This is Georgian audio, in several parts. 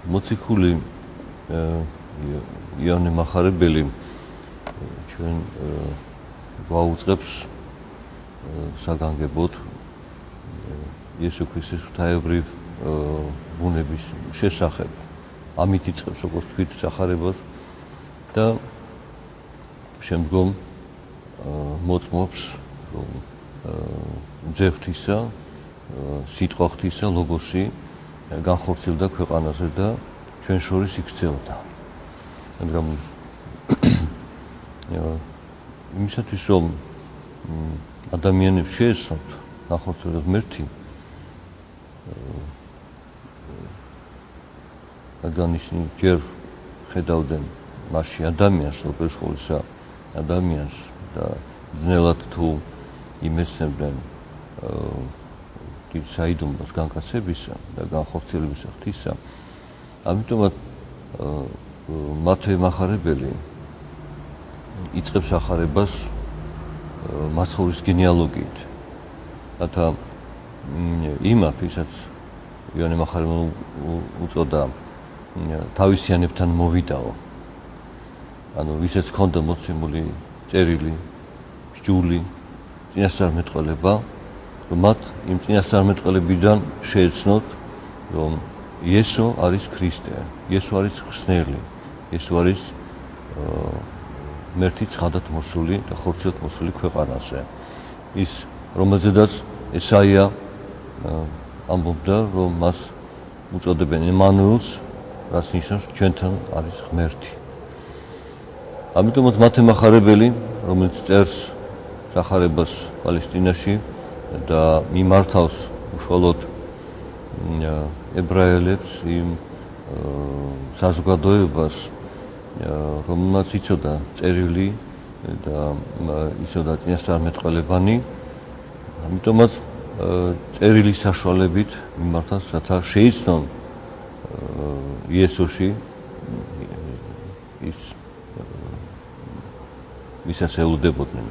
მოციქული იონე მახარებელი ჩვენ გვაუწყებს საგანგებოდ იესო ქრისტეს ღვთაებრივ ბუნების შესახებ. ამით იწყებს როგორც თქვით სახარებას და შემდგომ მოწმობს რომ ძევთისა, სიტყვა ღვთისა, ლოგოსი განხორციელდა ქვეყანაზე და ჩვენ შორის იქცეოდა. მაგრამ იმისათვის რომ ადამიანებს შეეცნოთ განხორციელოს ღმერთი, რადგან ისინი ჯერ ხედავდნენ მასში ადამიანს, უპირველეს ყოვლისა ადამიანს და ძნელად თუ იმეცნებდნენ დიდ საიდუმლოს განკაცებისა და განხორციელებისა ღვთისა. ამიტომაც მათე მახარებელი იწყებს ახარებას მაცხოვრის გენეალოგიით. რათა იმათ, ვისაც იონე მახარებელმა უწოდა თავისიანებთან მოვიდაო. ანუ ვისაც ჰქონდა მოცემული წერილი, სჯული, წინასწარმეტყველება, რომ მათ იმ წინასწარმეტყველებიდან შეეცნოთ, რომ იესო არის ქრისტე, იესო არის ხსნელი, იესო არის ღმერთი ცხადად მოსული და ხორციელად მოსული ქვეყანაზე. ის რომელზედაც ესაია ამბობდა, რომ მას უწოდებენ ემანუელს, რაც ნიშნავს ჩვენთან არის ღმერთი. ამიტომაც მათე მახარებელი, რომელიც წერს სახარებას პალესტინაში და მიმართავს უშუალოდ ებრაელებს იმ საზოგადოებას, რომელმაც იცოდა წერილი და იცოდა წინასწარმეტყველებანი, ამიტომაც წერილის საშუალებით მიმართავს, რათა შეიცნონ იესოში ის ვისაც ელოდებოდნენ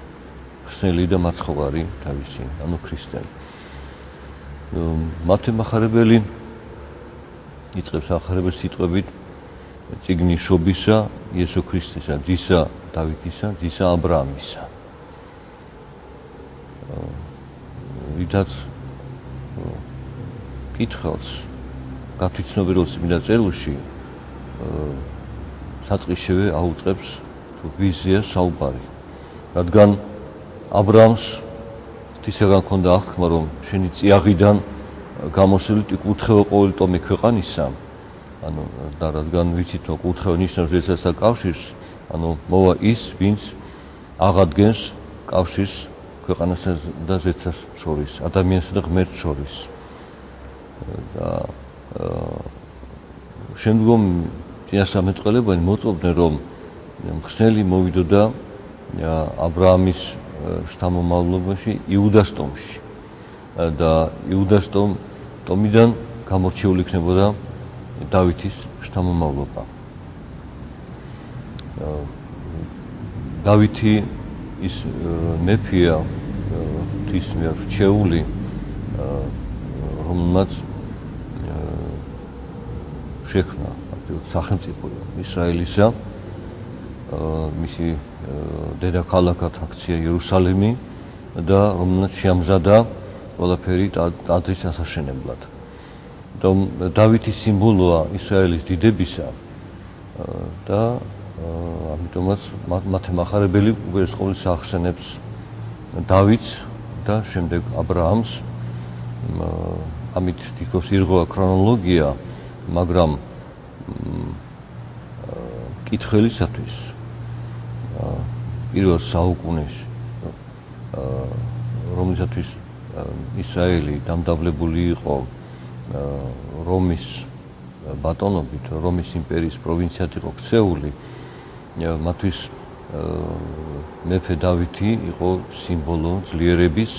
ხსნელი და მაცხოვარი თავისი, ანუ ქრისტე. მათე მახარებელი იწყებს ახარებას სიტყვებით წიგნის შობისა, იესო ქრისტესა, ძისა დავითისა, ძისა აბრაამისა. რითაც კითხავს გათვითცნობიერებულ წმინდა წერილში საწყისშივე აუწყებს თუ ვიზია საუბარი. რადგან აბრაამს ღვთისაგან ჰქონდა აღთქმა, რომ შენი წიაღიდან გამოსული კურთხევა ყოველი ტომი ქვეყანისა, ანუ და რადგან ვიცით, რომ კურთხევა ნიშნავს ზეცასა კავშირს, ანუ მოვა ის, ვინც აღადგენს კავშირს ქვეყანასა და ზეცას შორის, ადამიანსა და ღმერთს შორის. და შემდგომ წინასწარმეტყველებანი მოწმობდნენ, რომ ხსნელი მოვიდოდა აბრაამის შთამომავლობაში იუდას ტომში და იუდას ტომიდან გამორჩეული იქნებოდა დავითის შთამომავლობა. დავითი ის მეფეა ღვთის მიერ რჩეული, რომელმაც შექმნა სახელმწიფო ისრაელისა, მისი დედაქალაქად აქცია იერუსალიმი და რომელმაც შეამზადა ყველაფერი ტაძრის ასაშენებლად. დავითის სიმბოლოა ისრაელის დიდებისა და ამიტომაც მათე მახარებელი უპირველეს ყოვლისა ახსენებს დავითს და შემდეგ აბრაამს. ამით თითქოს ირღვევა ქრონოლოგია, მაგრამ კითხველისათვის პირველ საუკუნეში, რომლისათვის ისრაელი დამდაბლებული იყო რომის ბატონობით, რომის იმპერიის პროვინციად იყო ქცეული, მათთვის მეფე დავითი იყო სიმბოლო ძლიერების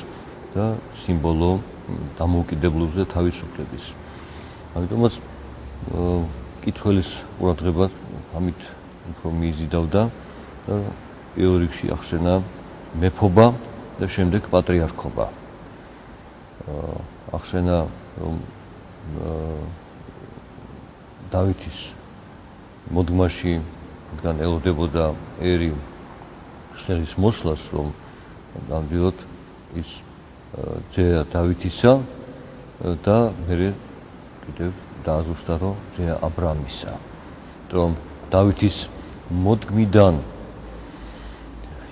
და სიმბოლო დამოუკიდებლობის და თავისუფლების. ამიტომაც მკითხველის ყურადღება ამით უფრო მიიზიდავდა და პირველ რიგში ახსენა მეფობა და შემდეგ პატრიარქობა. ახსენა რომ დავითის მოდგმაში რადგან ელოდებოდა ერი ხსნელის მოსვლას, რომ ნამდვილად ის ძეა დავითისა და მერე კიდევ დააზუსტა, რომ ძეა აბრამისა. რომ დავითის მოდგმიდან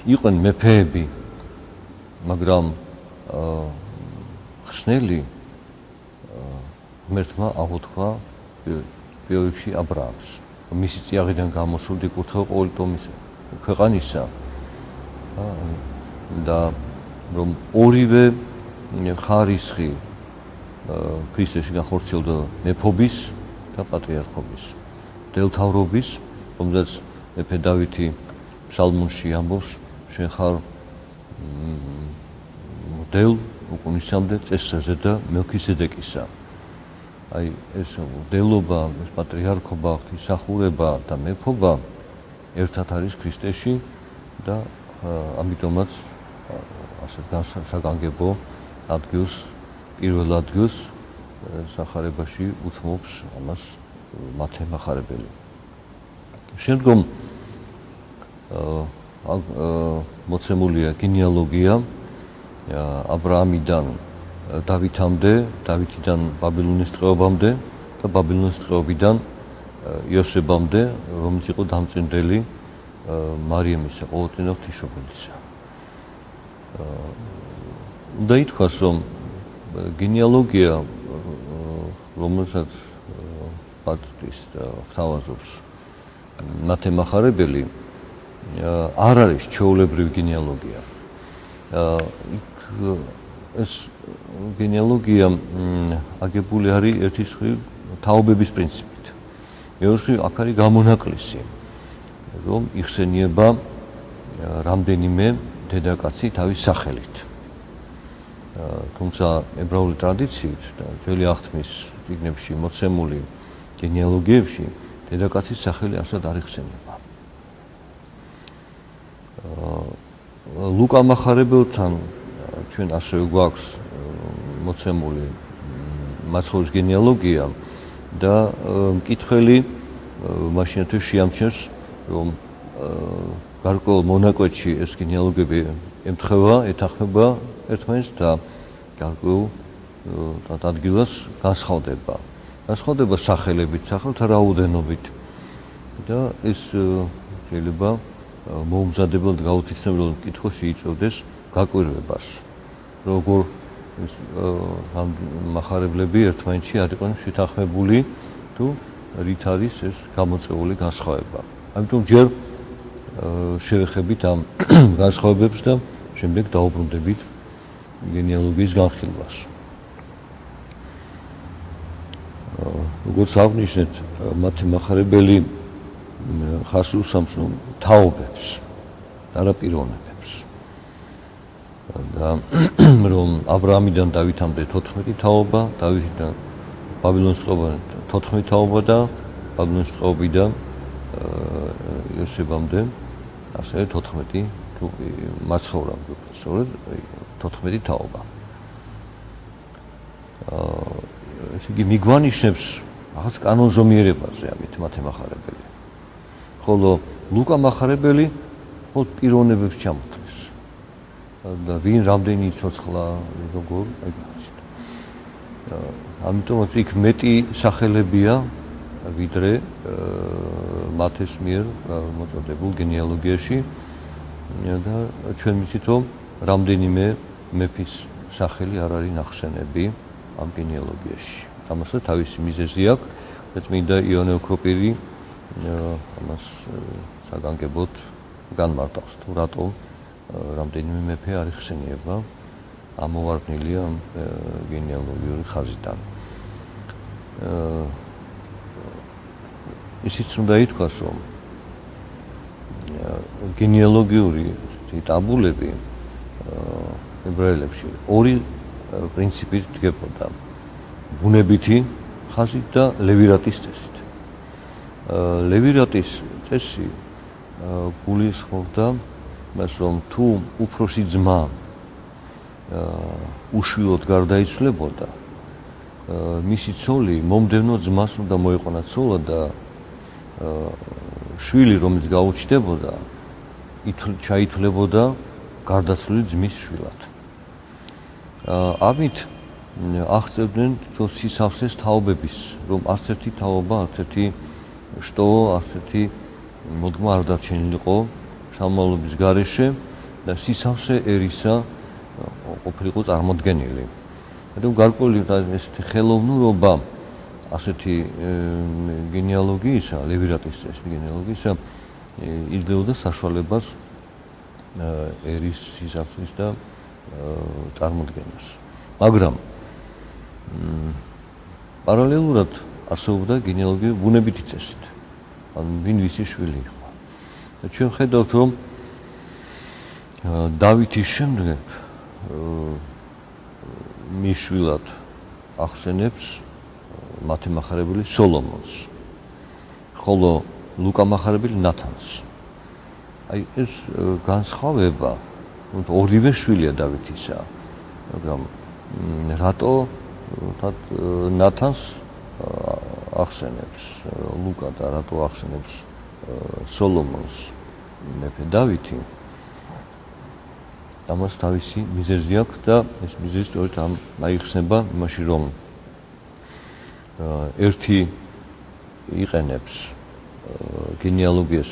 იყვნენ მეფეები, მაგრამ ხსნელი ღმერთმა აღუთქვა პირველ რიგში აბრაამს. მისი წიაღიდან გამოსული კურთხევა ყოველი ტომის ქვეყანისა და რომ ორივე ხარისხი ქრისტეში განხორციელდა მეფობის და პატრიარქობის, მდელთავრობის, რომელზეც მეფე დავითი ფსალმუნში ამბობს, შენ ხარ მდელ უკუნისამდე წესრზე და მელქისედეკისა. აი ეს მდელობა, ეს პატრიარქობა, ღვთისმსახურება და მეფობა ერთად არის ქრისტეში და ამიტომაც ასე საგანგებო ადგილს, პირველ ადგილს სახარებაში უთმობს ამას მათე მახარებელი. შემდგომ მოცემულია გენეალოგია აბრაამიდან დავითამდე, დავითიდან ბაბილონის ტყვეობამდე და ბაბილონის ტყვეობიდან იოსებამდე, რომელიც იყო დამწინდელი მარიამისა, ყოვლადწმინდა ღვთისმშობელისა. უნდა ითქვას, რომ გენეალოგია, რომელსაც პატრის და გთავაზობს მათე მახარებელი, არ არის ჩვეულებრივი გენეალოგია. ეს გენეალოგია აგებული არის ერთის მხრივ თაობების პრინციპით. მეორე მხრივ აქ არის გამონაკლისი, რომ იხსენიება რამდენიმე დედაკაცი თავის სახელით. თუმცა ებრაული ტრადიციით და ძველი აღთქმის წიგნებში მოცემული გენეალოგიებში დედაკაცის სახელი ასად არ იხსენიება. ლუკა მახარებელთან ჩვენ ასევე გვაქვს მოცემული მაცხოვრის გენეალოგია და მკითხველი მაშინათვე შეამჩნევს, რომ გარკვეულ მონაკვეთში ეს გენეალოგიები ეთანხმება ერთმანეთს და გარკვეულ ადგილას განსხვავდება. განსხვავდება სახელებით, სახელთა რაოდენობით და ეს შეიძლება მოუმზადებელად გაუთისმებელ მკითხველში იწვევდეს გაკვირვებას, როგორ მახარებლები ერთმანეთში არ იყვნენ შეთანხმებული თუ რით არის ეს გამოწვეული განსხვავება. ამიტომ ჯერ შევეხებით ამ განსხვავებებს და შემდეგ დაუბრუნდებით გენეალოგიის განხილვას. როგორც აღნიშნეთ, მათე მახარებელი ხაზს უსვამს თაობებს, არა პიროვნებებს. და რომ აბრაამიდან დავითამდე 14 თაობა, დავითიდან ბაბილონის ტყვეობამდე 14 თაობა და ბაბილონის ტყვეობიდან იოსებამდე ასევე 14 მაცხოვრამდე, სწორედ 14 თაობა. ესე იგი მიგვანიშნებს რაღაც კანონზომიერებაზე ამით მათე მახარებელი. ხოლო ლუკა მახარებელი მხოლოდ პიროვნებებს ჩამოთვლის. და ვინ რამდენი ცოცხლა, როგორ ეგრეთ. ამიტომ იქ მეტი სახელებია ვიდრე მათეს მიერ მოწოდებულ გენეალოგიაში და ჩვენ ვიცით, რომ რამდენიმე მეფის სახელი არ არის ნახსენები ამ გენეალოგიაში. ამასაც თავისი მიზეზი აქვს და წმინდა იონე ოქროპირი ამას საგანგებოდ განმარტავს, თუ რატომ რამდენიმე მეფე არ იხსენიება ამოვარდნილი ამ გენეალოგიური ხაზიდან. ისიც უნდა ითქვას, რომ გენეალოგიური ტაბულები ებრაელებში ორი პრინციპით დგებოდა. ბუნებითი ხაზით და ლევირატის წესით. ლევირატის წესი გულისხმობდა მას, რომ თუ უფროსი ძმა უშვილოდ გარდაიცვლებოდა, მისი ცოლი მომდევნო ძმას უნდა მოეყვანა ცოლად და შვილი, რომელიც გაუჩნდებოდა, ჩაითვლებოდა გარდაცვლილი ძმის შვილად. ამით აღწევდნენ სისავსეს თაობების, რომ არც ერთი თაობა, არც ერთი შტო, არც ერთი მოდგმა არ დარჩენილიყო შთამომავლობის გარეშე და სისავსე ერისა ყოფილიყო წარმოდგენილი. მაგრამ გარკვეული ესეთი ხელოვნურობა ასეთი გენეალოგიისა, ლევირატის წესის გენეალოგიისა იძლეოდა საშუალებას ერის სისავსის და წარმოდგენას. მაგრამ პარალელურად არსებობდა გენეალოგია ბუნებითი წესით. ანუ ვინ ვისი შვილი იყო. და ჩვენ ხედავთ, რომ დავითის შემდეგ მის შვილად ახსენებს მათე მახარებელი სოლომონს, ხოლო ლუკა მახარებელი ნათანს. აი ეს განსხვავება, ორივე შვილია დავითისა, მაგრამ რატო ნათანს ახსენებს ლუკა და რატო ახსენებს სოლომონს მეფე დავითი? ამას თავისი მიზეზი აქვს და ეს მიზეზი სწორედ აიხსნება იმაში, რომ ერთი იყენებს გენეალოგიას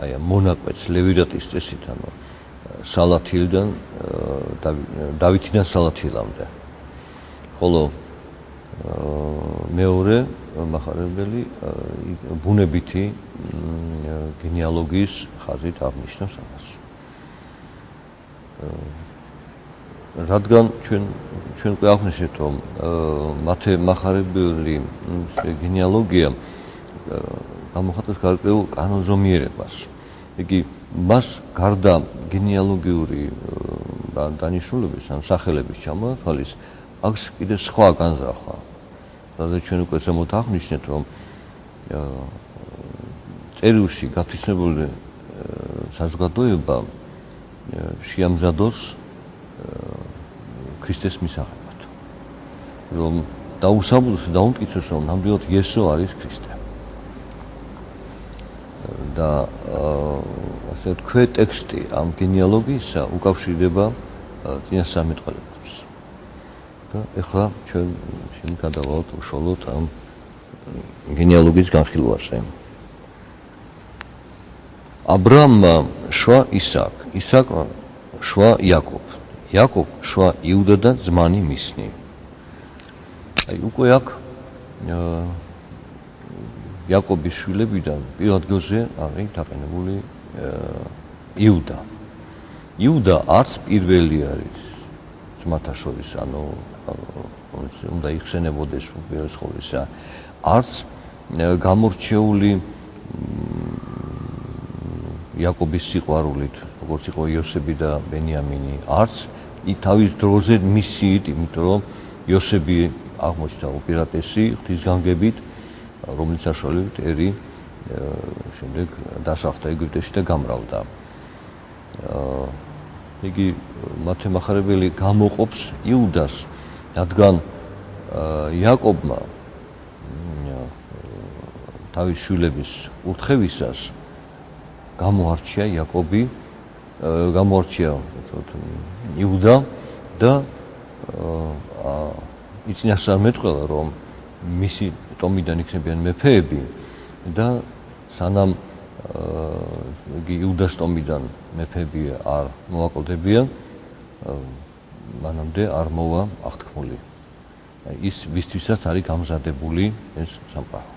აი მონაკვეთს ლევირატის წესით, ანუ სალათილიდან დავითიდან სალათილამდე. ხოლო მეორე მახარებელი ბუნებითი გენეალოგიის ხაზით აღნიშნავს ამას. რადგან ჩვენ გვაღვნიშნეთ, რომ მათე მახარებელი გენეალოგია გამოხატავს გარკვეულ კანონზომიერებას. იგი მას გარდა გენეალოგიური დანიშნულების ან სახელების ჩამონათვალის აქვს კიდევ სხვა განზრახვა. რადგან ჩვენ უკვე ზემოთ აღნიშნეთ, რომ წერილში გათვისებული საზოგადოება შეამზადოს ქრისტეს მისაღებად, რომ დაუსაბუთოს და დაუმტკიცოს, რომ ნამდვილად იესო არის ქრისტე. და ასე თქვენ ტექსტი ამ გენეალოგიისა უკავშირდება წინასწარმეტყველებს. და ეხლა ჩვენ გადავალთ უშუალოდ ამ გენეალოგიის განხილვაზე. აბრამმა შვა ისაკ, ისაკმა შვა იაკობ, იაკობ შვა იუდა და ზმანი მისნი. აი უკვე აქ იაკობის შვილებიდან პირველ ადგილზე არის დაყენებული იუდა. იუდა არც პირველი არის ძმათა შორის, ანუ უნდა იხსენებოდეს უპირველეს ყოვლისა, არც გამორჩეული იაკობის სიყვარულით, როგორც იყო იოსები და ბენიამინი, არც თავის დროზე მისიით, იმიტომ რომ იოსები აღმოჩნდა უპირატესი ღვთისგანგებით, რომელიც საშუალებით ერი შემდეგ დასახლდა ეგვიპტეში და გამრავდა. იგი მათე მახარებელი გამოყოფს იუდას, რადგან იაკობმა თავის შვილების ურთხევისას გამოარჩია იუდა და იწინასწარმეტყველა, რომ მისი ტომიდან იქნებიან მეფეები და სანამ იუდას ტომიდან მეფეები არ მოაკლდებიან, მანამდე არ მოვა აღთქმული. ის ვისთვისაც არის გამზადებული ეს სამყარო.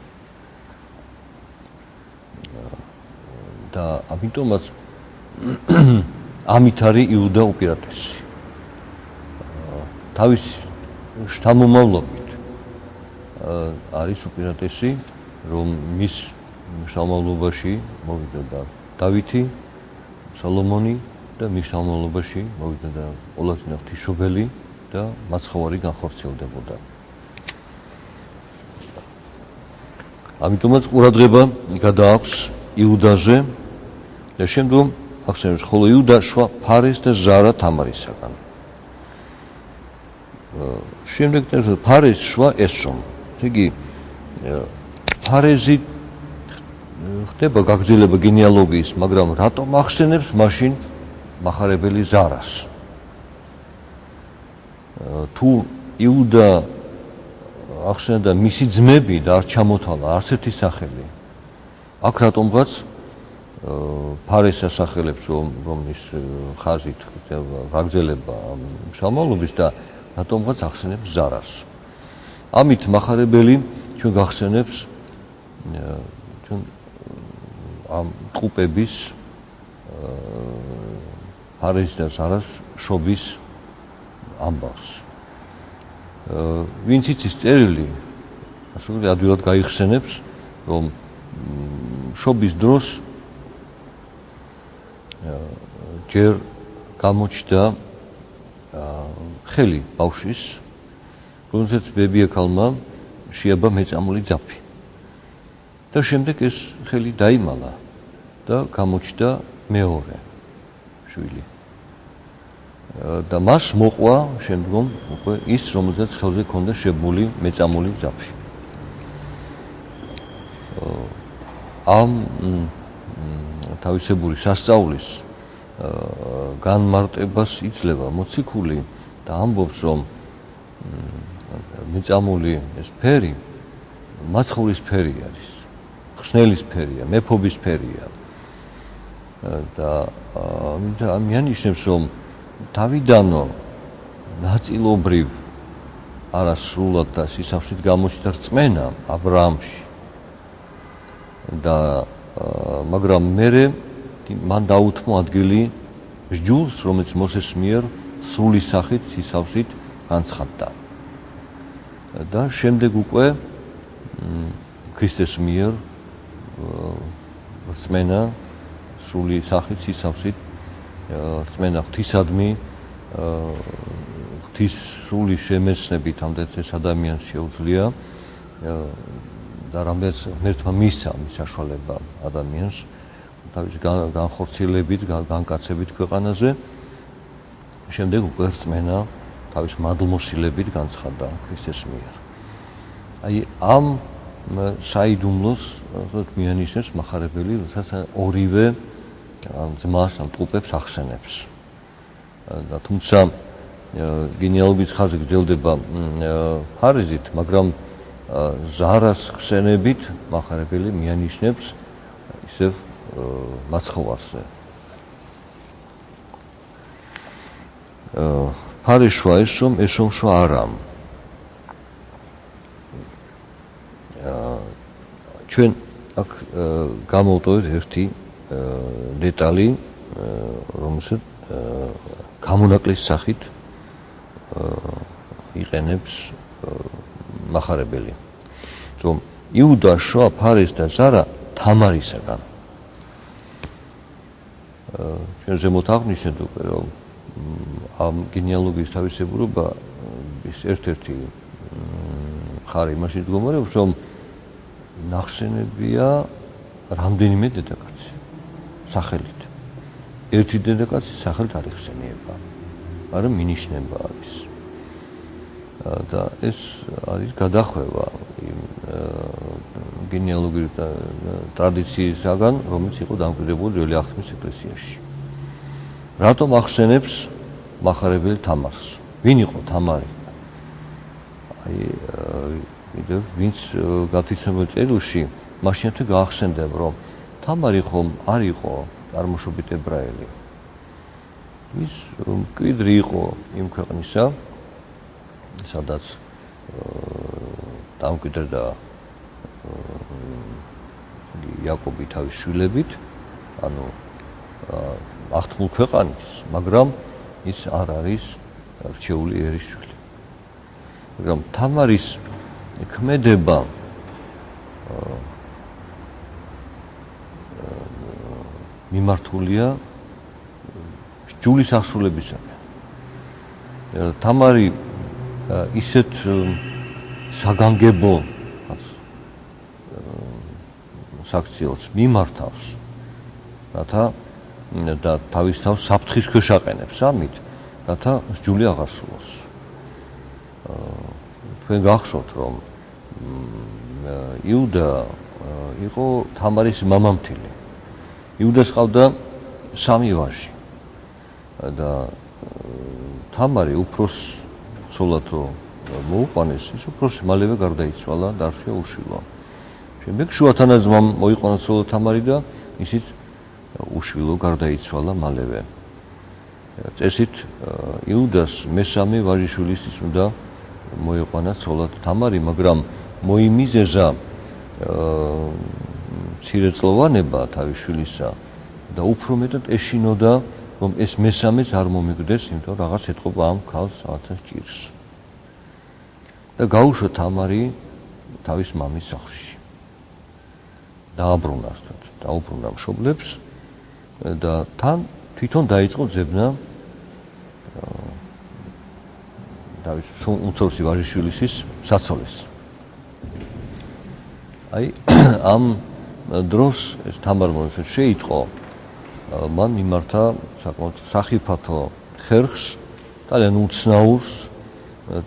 და ამიტომაც ამით არის იუდა უპირატესი. თავის შთამომავლობით არის უპირატესი, რომ მის შთამომავლობაში მოვიდა დავითი, სოლომონი და მის შთამომავლობაში მოვიდა ყოვლადწინა ღვთისმშობელი და მაცხოვარი განხორციელდებოდა. ამიტომაც ყურადღება გადააქვს იუდაზე და შემდგომ ახსენებს, ხოლო იუდა შვა ფარეს და ზარა თამარისაგან. შემდეგ ფარეს შვა ესრომ. იგი ფარეზი ხდება გაგრძელება გენეალოგიის, მაგრამ რატომ ახსენებს მაშინ მახარებელი ზარას? თუ იუდა ახსენდა მისი ძმები და არ ჩამოთვალა არც ერთი სახელი. აქ რატომღაც ფარეს ასახელებს, რომლის ხაზით გაგრძელება შთამომავლობის და რატომღაც ახსენებს ზარას. ამით მახარებელი ჩვენ გახსენებს ჩვენ ამ ტყუპების ფარეს და ზარას შობის ამბავს. ვინც იცის წერილი, ასე ადვილად გაიხსენებს, რომ შობის დროს ჯერ გამოჩნდა ხელი ბავშვის, რომელსაც ბებიაქალმა შეაბა მეწამული ძაფი. და შემდეგ ეს ხელი დაიმალა და გამოჩნდა მეორე შვილი. და მას მოყვა შემდგომ უკვე ის, რომელსაც ხელზე ჰქონდა შებმული მეწამული ძაფი. ამ თავისებური სასწაულის განმარტებას იძლევა მოციქული და ამბობს, რომ მეწამული ეს ფერი მაცხოვრის ფერი არის, ხსნელის ფერია, მეფობის ფერია. და მიანიშნებს, რომ თავიდანო ნაწილობრივ არასრულად და სისავსით გამოჩნდა რწმენა აბრაამში და მაგრამ მერე მან დაუთმო ადგილი სჯულს, რომელიც მოსეს მიერ სრული სახით სისავსით განცხადდა. და შემდეგ უკვე ქრისტეს მიერ რწმენა სრული სახით სისავსით რწმენა ღვთისადმი, ღვთის სრული შემეცნებით ამდენს ეს ადამიანს შეუძლია და რამდენიც ღმერთმა მისცა მის საშუალება ადამიანს თავის განხორციელებით, განკაცებით ქვეყანაზე, შემდეგ უკვე რწმენა თავის მადლმოსილებით განცხადდა ქრისტეს მიერ. აი ამ საიდუმლოს მიანიშნებს მახარებელი, როდესაც ორივე ძმას ამ ტყუპებს ახსენებს. და თუმცა გენეალოგიის ხაზი გრძელდება ფარეზით, მაგრამ ზარას ხსენებით მახარებელი მიანიშნებს ისევ მაცხოვარზე. ფარეს შვა ესრომ, ესრომ შვა არამ. ჩვენ აქ გამოვტოვეთ ერთი დეტალი, რომელსაც გამონაკლის სახით იყენებს მახარებელი. რომ იუდა შვა ფარეს და ზარა თამარისაგან. ჩვენ ზემოთ აღნიშნეთ უკვე, რომ ამ გენეალოგიის თავისებურება ის ერთ-ერთი მხარე იმაში მდგომარეობს, რომ ნახსენებია რამდენიმე დედაკაცი სახელით. ერთი დედაკაცი სახელით არ იხსენიება, მაგრამ მინიშნება არის. და ეს არის გადახვევა იმ გენეალოგიური ტრადიციისაგან, რომელიც იყო დამკვიდრებული ძველი აღთქმის ეკლესიაში. რატომ ახსენებს მახარებელი თამარს? ვინ იყო თამარი? აი კიდევ ვინც გათვითცნობილ წერილში მაშინათვე გაახსენდება, რომ თამარი ხომ არ იყო წარმოშობით ებრაელი. ის მკვიდრი იყო იმ ქვეყნისა, სადაც დამკვიდრდა იაკობი თავის შვილებით, ანუ აღთქმულ ქვეყანის, მაგრამ ის არ არის რჩეული ერის შვილი. მაგრამ თამარის ქმედება მიმართულია ჯულის აღსრულებისაკენ. თამარი ისეთ საგანგებო საქციელს მიმართავს, რათა და თავის თავს საფრთხის ქვეშ აყენებს ამით, რათა ჯული აღარ სულოს. თქვენ გახსოვთ, რომ იუდა იყო თამარის მამამთილი. იუდას ყავდა 3 ვაჟი და თამარი უფროს ცოლად რო მოუყვანეს, ის უფროსი მალევე გარდაიცვალა და დარჩა უშვილო. შემდეგ შუათანაზმამ მოიყვანა ცოლად თამარი და ისიც უშვილო გარდაიცვალა მალევე. წესით იუდას მესამე ვაჟიშვილისთვის უნდა მოიყვანა ცოლად თამარი, მაგრამ მოიმიზეზა მცირეწლოვანება თავის შვილისა და უფრო მეტად ეშინოდა, რომ ეს მესამეც არ მომიგდეს, იმიტომ რომ რაღაც ეთყობა ამ ქალს რაღაცას ჭირს. და გაუშვა თამარი თავის მამის სახლში. დააბრუნა მშობლებს და თან თვითონ დაიწყო ძებნა თავის უმცროსი ვაჟიშვილის საცოლეს. აი ამ დროს ეს თამარმა შეიტყო, მან მიმართა საკმაოდ სახიფათო ხერხს, ძალიან უცნაურს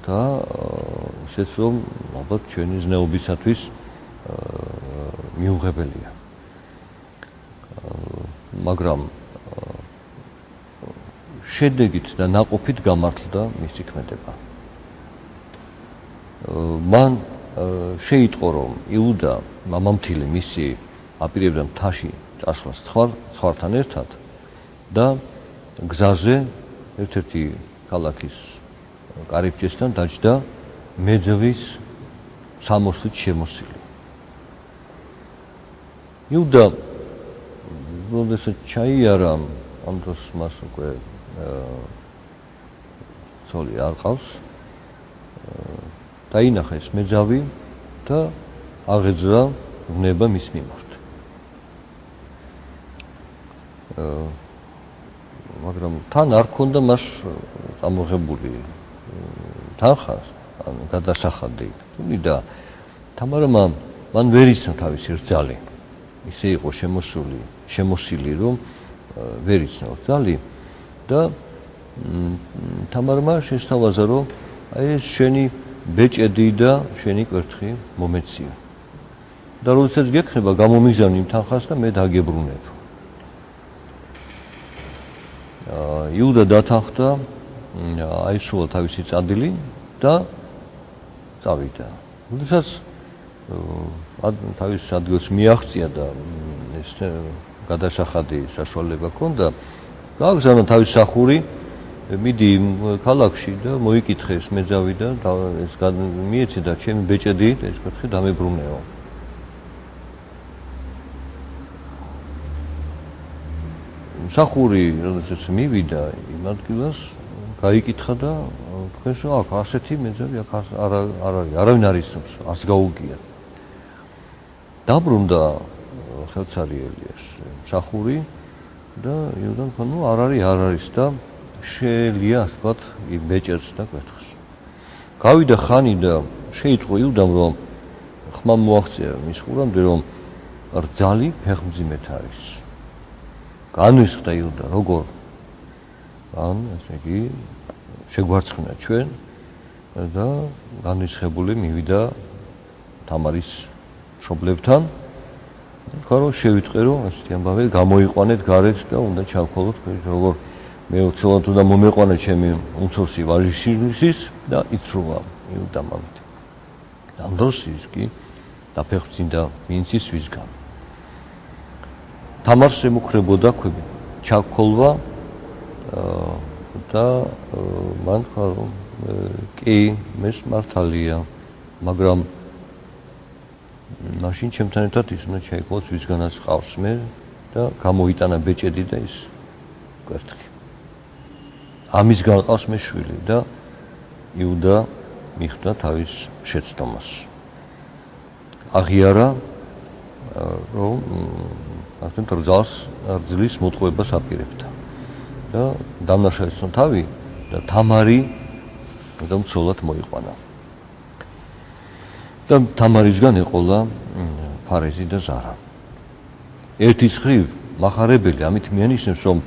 და ისეთ რომ ალბათ ჩვენი ზნეობისათვის მიუღებელია. მაგრამ შედეგით და ნაყოფით გამართლდა მისი ქმედება. მან შეიტყო, რომ იუდა მამამთილი მისი აპირებდა მთაში წასვლას ცხვართან ერთად და გზაზე ერთ-ერთი ქალაქის კარიბჭესთან დაჯდა მეძვის სამოსლით შემოსილი. იუდა როდესაც ჩაიარა, ამ დროს მას უკვე ცოლი არ ყავს, დაინახა ეს მეძავი და აღეძრა ვნება მის მიმართ. მაგრამ თან არ ქონდა მას ამოღებული თანხა, ან გადასახადი. თუმცა თამარმა მან ვერ იცნა თავისი რძალი. ისე იყო შემოსილი, რომ ვერ იცნა რძალი და თამარმა შესთავაზა, რომ აი ეს შენი ბეჭედი და შენი კვერთხი მომეციო. და როდესაც გექნება, გამომიგზავნე იმ თანხას და მე დაგებრუნებ. იუდა დათანხმდა, აისურვა თავისი წადილი და წავიდა. როდესაც თავის ადგილს მიაღწია და ეს გადასახადი საშუალება ჰქონდა, გააგზავნა თავის სახური, მიდი ქალაქში და მოიკითხე ეს მეძავი და ეს მიეცედა ჩემი ბეჭედი და ეს კვერთხი დამებრუნეო. მსახური როდესაც მივიდა იმ ადგილას, გაიკითხა და თქვენს რომ აქ ასეთი მეძავი აქ არ არის, არავინ არ იცნობს, არც გაუგია. დაბრუნდა ხელცარიელი ეს მსახური და იუდამ თქვა, ნუ არ არის და შეელია, თქვათ, იმ ბეჭედს და კვერთხს. გავიდა ხანი და შეიტყო იუდამ, რომ ხმა მოაღწია მის ხურამდე, რომ რძალი ფეხმძიმეთ არის. განვისხდა იუდა, როგორ? ან ესე იგი შეგვარცხნა ჩვენ და განვისხებული მივიდა თამარის მშობლებთან. თქვა, რომ შევიტყვე, რომ ასეთი ამბავი გამოიყვანეთ გარეთ და უნდა ჩავქოლოთ, როგორ მე უცვლად უნდა მომეყვანა ჩემი უმცროსი ვაჟიშვილის და იცრუვა იუდამ ამით. ამ დროს ის კი დაფეხმძიმდა ვინც ის ვისგან. თამარს ემუქრებოდა ჩაქოლვა და მან თქვა, რომ კი, მეც მართალია, მაგრამ მაშინ ჩემთან ერთად ის უნდა ჩაიქოლოს ვისგანაც ყავს მე და გამოიტანა ბეჭედი და ის კვერთხი. ამისგან ყავს მე შვილი და იუდა მიხვდა თავის შეცდომას. აღიარა რომ ასე რძალს რძლის მოტყუებას აპირებდა და დამნაშავეცნო თავი და თამარი და მცველად მოიყვანა და თამარისგან ეყოლა ფარეზი და ზარა ერთის ხრივ მახარებელი ამით მიანიშნებს რომ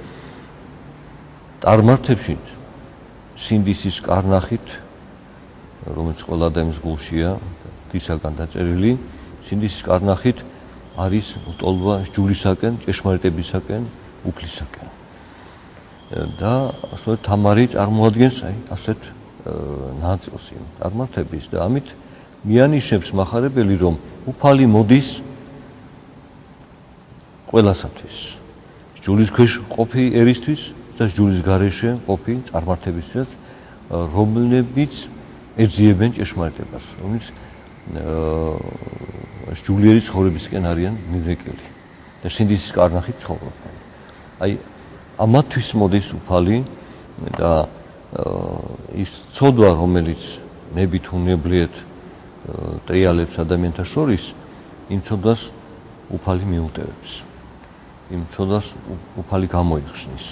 წარმართებში სინდისის კარნახით რომელიც ყველა ადამიანის გულშია ღვთისაგან დაწერილი სინდისის კარნახით არის ტოლვა ჯულისაკენ ჭეშმარიტებისაკენ უფლისაკენ და ასე თამარი წარმოადგენს ასეთ ნაწილს იმ წარმართების და ამით მიანიშნებს მახარებელი რომ უფალი მოდის ყველასათვის ჯულის ქვეშ ყოფი ერისთვის და ჯულის გარეშე ყოფი წარმართებისთვის რომლებიც ეძიებენ ჭეშმარიტებას რომელიც ჯულიერი ცხოვრებისკენ არიან მიდრეკილი და სინდისის კარნახით ცხოვრობენ აი ამათვის მოდის უფალი და ის ცოდვა რომელიც ნებით უნებლიეთ ტრიალებს ადამიანთა შორის იმ ცოდვას უფალი მიუტევებს იმ ცოდვას უფალი გამოიხსნის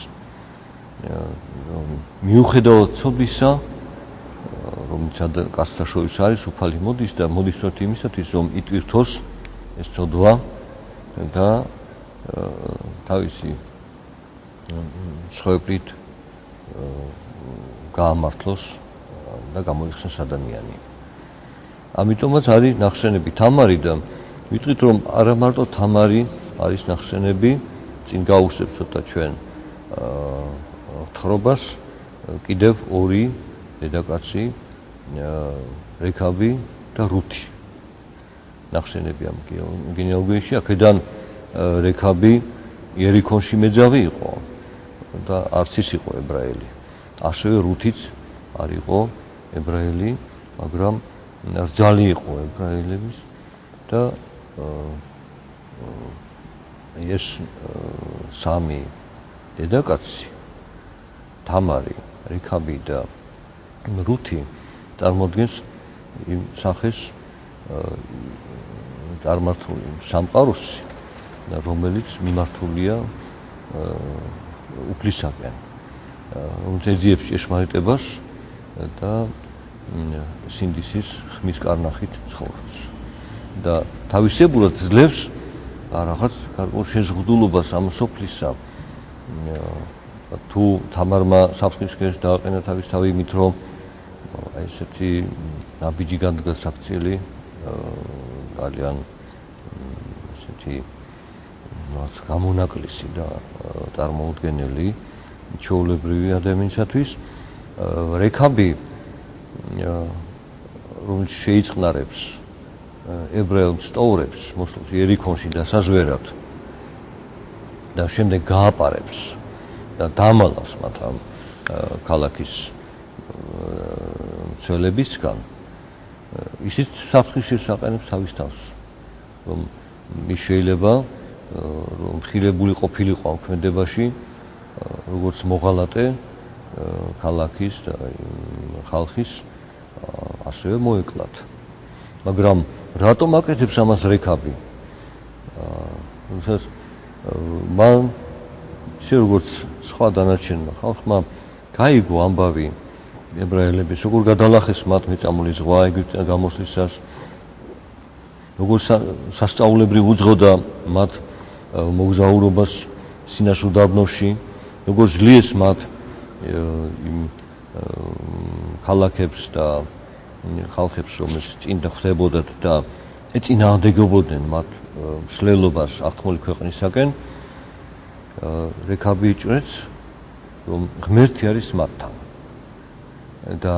მიუხედავად ცოდვისა რომელიც კაცთა შორის არის უფალი მოდის და მოდის იმისათვის რომ იტვირთოს ეს ცოდვა და თავისი სხვეპლით გაამართლოს და გამოიხსნას ადამიანი ამიტომაც არის ნახსენები თამარი და ვიტყვით რომ არა მარტო თამარი არის ნახსენები წინ გავუსწრებთ ცოტა ჩვენ თხრობას კიდევ ორი დედაკაცი რეკაბი და რუთი ნახსენები ამ გენეალოგიაში აქედან რეკაბი იერიქონში მეძავი იყო და არც ის იყო ებრაელი ასევე რუთიც არ იყო ებრაელი მაგრამ რძალი იყო ებრაელების და ეს სამი დედაკაცი თამარი რეკაბი და რუთი წარმოადგენს იმ სახეს წარმართული სამყაროს რომელიც მიმართულია უფლისაკენ რომელიც ეძიებს ჭეშმარიტებას და სინდისის ხმის კარნახით ცხოვრობს და თავისებურად ძლევს რაღაც გარკვეულ შეზღუდულობას ამ სოფლისა თუ თამარმა საფრთხისკენ დააყენა თავის თავი იმით რომ აი ესეთი ნაბიჯი განდგაცაქცელი ძალიან ესეთი გამონაკლისი და წარმოუდგენელი ჩვეულებრივი ადამიანისათვის რეკაბი რომელიც შეიწყნარებს ებრაელ სტოურებს მოსულს იერიქონში და საზვერად და შემდეგ გააპარებს და დამალავს მათ ამ ქალაქის მცველებისგან ისიც საფრთხის შესაყენებს თავის თავს რომ ის შეიძლება რომ ხილებული ყოფილიყო ამ ქმედებაში როგორც მოღალატე ქალაქის და ხალხის ასევე მოეკლათ მაგრამ რატომ აკეთებს ამას რეკაბი მან ისე როგორც სხვა დანარჩენმა ხალხმა გაიგო ამბავი ებრაელების როგორ გადალახეს მათ მეწამული ზღვა ეგვიპტიდან გამოსვლისას როგორ სასწაულებრივ უძღოდა მათ მოგზაურობას სინას უდაბნოში როგორ ძლიეს მათ იმ ქალაქებს და ხალხებს რომელიც წინ ხვდებოდათ და ეწინააღმდეგებოდნენ მათ მშლელობას აღთქმული ქვეყნისაკენ რეკაბი იჭრեց რომ ღმერთი არის მათთან და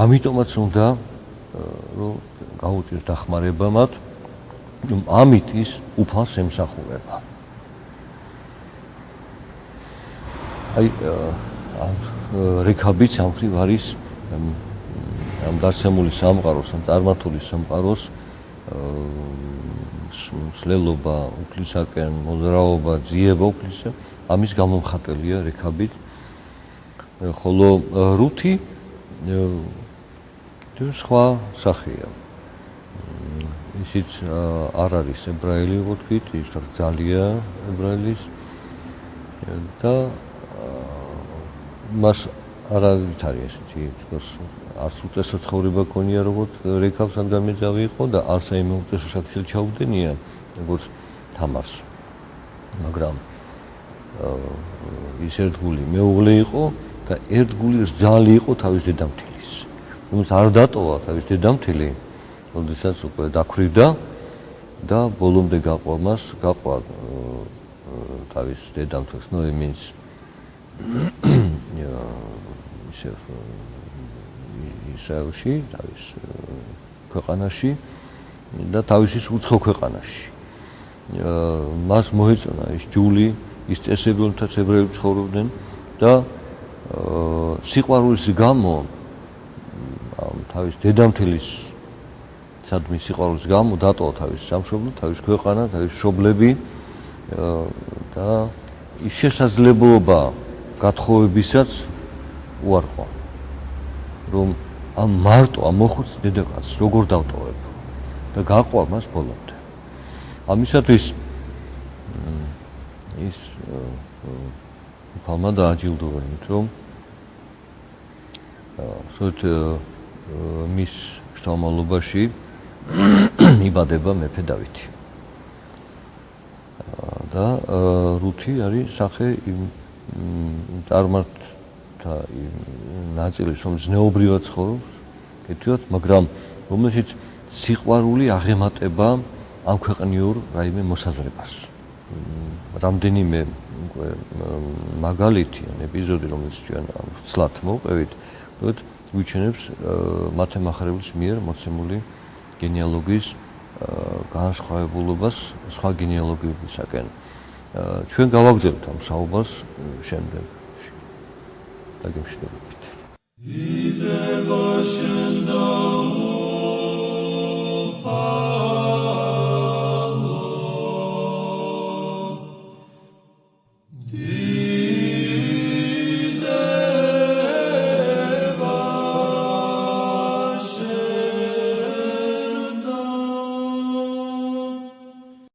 ამიტომაც უნდა რომ გაუწიოს დახმარება მათ რომ ამით ის უფალს ემსახურება აი რეკაბიც ამ ხრივ არის ამ დაცემული სამყაროს ამ წარმართული სამყაროს სლელობა უფლისაკენ მოძრაობა ძიება უფლისა ამის გამომხატელია რეკაბით ხოლო რუთი სხვა სახეა ისიც არ არის ებრაელი, უფრო თქვით, ის რძალია ებრაელის და მას არავით არის ესეთი, თქოს, არც უწესო ცხოვრება ქონია, როგორც რეკავს ამგამეძავი იყო და არც აი უწესო საქციელ ჩაუდენია, როგორც თამარს. მაგრამ ის ერთგული მეუღლე იყო და ერთგული რძალი იყო თავის დედამთილის. რომელიც არ დატოვა თავის დედამთილი, როდესაც უკვე დაქვრივდა და ბოლომდე გაყვა მას, გაყვა თავის დედამთილს, ნუ იმის ისრაელში, თავის ქვეყანაში და თავის უცხო ქვეყანაში. მას მოეწონა ის ჯული, ის წესები, რომელთაც ებრაელები ცხოვრობდნენ და სიყვარულის გამო თავის დედამთილის სადმის სიყვარულის გამო დატოვა თავის სამშობლო, თავის ქვეყანა, თავის მშობლები და ის შესაძლებლობა გათხოვებისაც უარყო. რომ ამ მარტო ამ მოხუც დედაკაცს როგორ დავტოვებ და გაყვა მას ბოლომდე. ამისათვის ის ფალმა დააჯილდოვა იმით, რომ სწორედ მის შთამომავლობაში იბადება მეფე დავითი. და რუთი არის სახე წარმართთა ნაწილის, რომ ზნეობრივად ცხოვრობს, კეთილად, მაგრამ რომელშიც სიყვარული აღემატება ამ ქვეყნიურ რაიმე მოსაზრებას. რამდენიმე მაგალითი ან ეპიზოდი, რომელიც ჩვენ ვცლად მოვყევით, გვიჩვენებს მათემახარებლის მიერ მოცემული გენეალოგიის განსხვავებულობას სხვა გენეალოგიებისაკენ. ჩვენ გავაგრძელებთ ამ საუბარს შემდეგში. დაგემშვიდობებით.